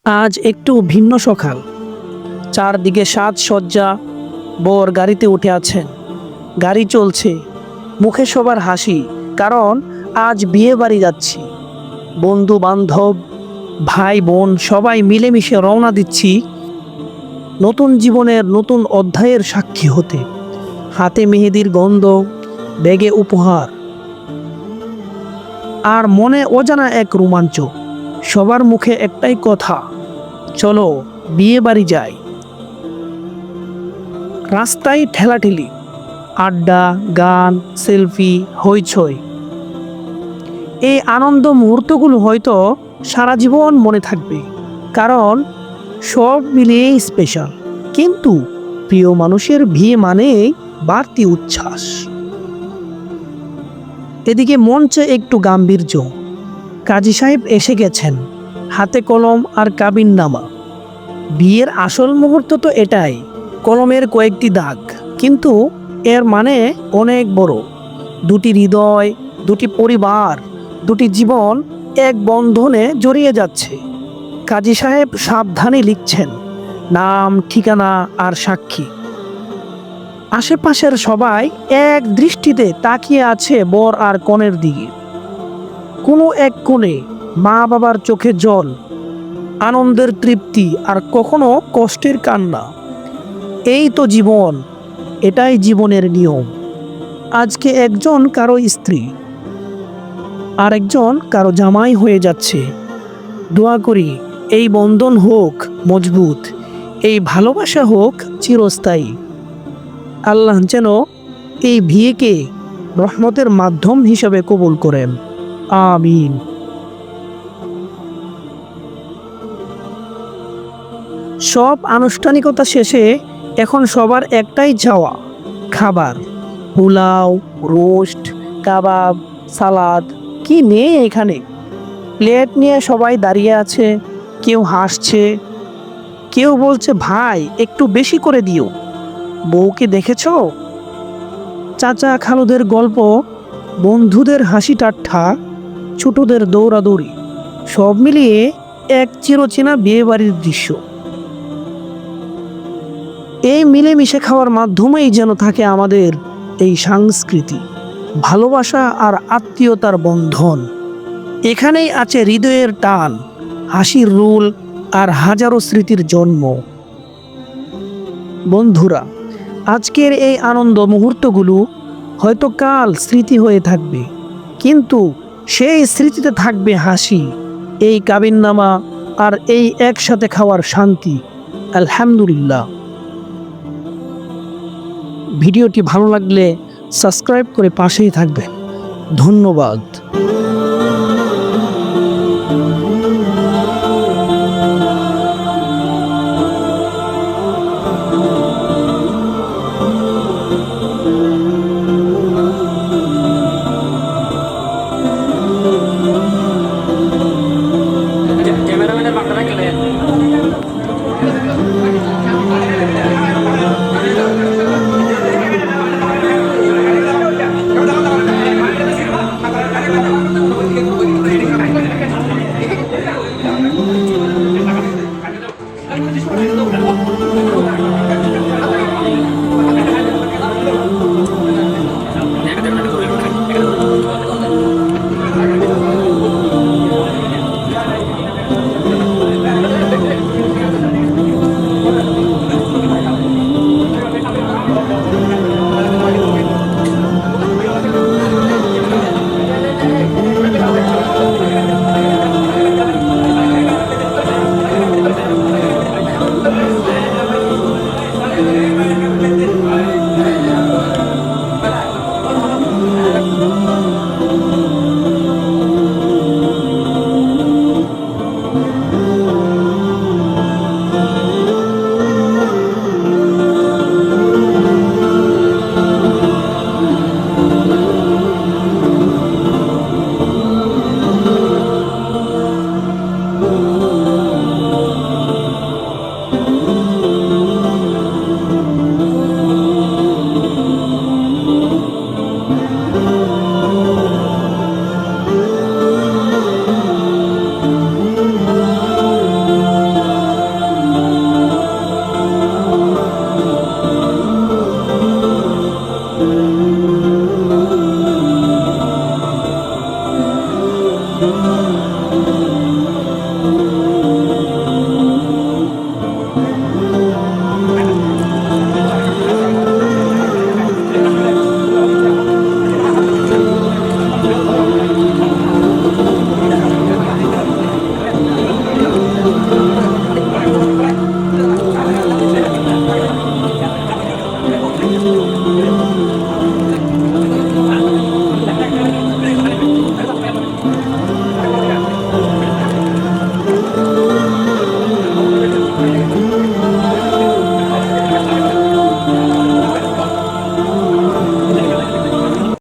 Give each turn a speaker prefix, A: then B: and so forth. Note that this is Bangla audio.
A: আজ একটু ভিন্ন সকাল। চারদিকে সাজসজ্জা। বর গাড়িতে উঠে আছেন। গাড়ি চলছে। মুখে সবার হাসি, কারণ আজ বিয়ে বাড়ি যাচ্ছি। বন্ধু বান্ধব, ভাই বোন সবাই মিলেমিশে রওনা দিচ্ছি নতুন জীবনের নতুন অধ্যায়ের সাক্ষী হতে। হাতে মেহেদির গন্ধ, ব্যাগে উপহার, আর মনে অজানা এক রোমাঞ্চ। সবার মুখে একটাই কথা, চলো বিয়ে বাড়ি যাই। রাস্তায় ঠেলাঠেলি, আড্ডা, গান, সেলফি, হইচই। এই আনন্দ মুহূর্তগুলো হয়তো সারা জীবন মনে থাকবে, কারণ সব মিলিয়েই স্পেশাল। কিন্তু প্রিয় মানুষের বিয়ে মানেই বাড়তি উচ্ছ্বাস। এদিকে মঞ্চে একটু গাম্ভীর্য। কাজী সাহেব এসে গেছেন, হাতে কলম আর কাবিননামা। বিয়ের আসল মুহূর্ত তো এটাই, কলমের কয়েকটি দাগ, কিন্তু এর মানে অনেক বড়। দুটি হৃদয়, দুটি পরিবার, দুটি জীবন এক বন্ধনে জড়িয়ে যাচ্ছে। কাজী সাহেব সাবধানে লিখছেন নাম, ঠিকানা আর সাক্ষী। আশেপাশের সবাই এক দৃষ্টিতে তাকিয়ে আছে বর আর কনের দিকে। কোনো এক কোণে মা বাবার চোখে জল, আনন্দের তৃপ্তি আর কখনো কষ্টের কান্না। এই তো জীবন, এটাই জীবনের নিয়ম। আজকে একজন কারো স্ত্রী, আর একজন কারো জামাই হয়ে যাচ্ছে। দোয়া করি এই বন্ধন হোক মজবুত, এই ভালোবাসা হোক চিরস্থায়ী। আল্লাহ যেন এই বিয়েকে রহমতের মাধ্যম হিসাবে কবুল করেন। আমিন। সব আনুষ্ঠানিকতা শেষে এখন সবার একটাই চাওয়া, খাবার। পোলাও, রোস্ট, কাবাব, সালাদ, কি নেই এখানে। প্লেট নিয়ে সবাই দাঁড়িয়ে আছে। কেউ হাসছে, কেউ বলছে ভাই একটু বেশি করে দিও। বউকে দেখেছ? চাচা খালুদের গল্প, বন্ধুদের হাসি ঠাট্টা, ছোটদের দৌড়াদৌড়ি, সব মিলিয়ে এক চিরচেনা বিয়েবাড়ির দৃশ্য। এই মিলেমিশে খাওয়ার মাধ্যমেই যেন থাকে আমাদের এই সংস্কৃতি, ভালোবাসা আর আত্মীয়তার বন্ধন। এখানেই আছে হৃদয়ের টান, হাসির রোল আর হাজারো স্মৃতির জন্ম। বন্ধুরা, আজকের এই আনন্দ মুহূর্তগুলো হয়তো কাল স্মৃতি হয়ে থাকবে, কিন্তু সেই স্মৃতিতে থাকবে হাসি, এই কাবিননামা আর এই একসাথে খাওয়ার শান্তি। আলহামদুলিল্লাহ। ভিডিওটি ভালো লাগলে সাবস্ক্রাইব করে পাশেই থাকবেন। ধন্যবাদ।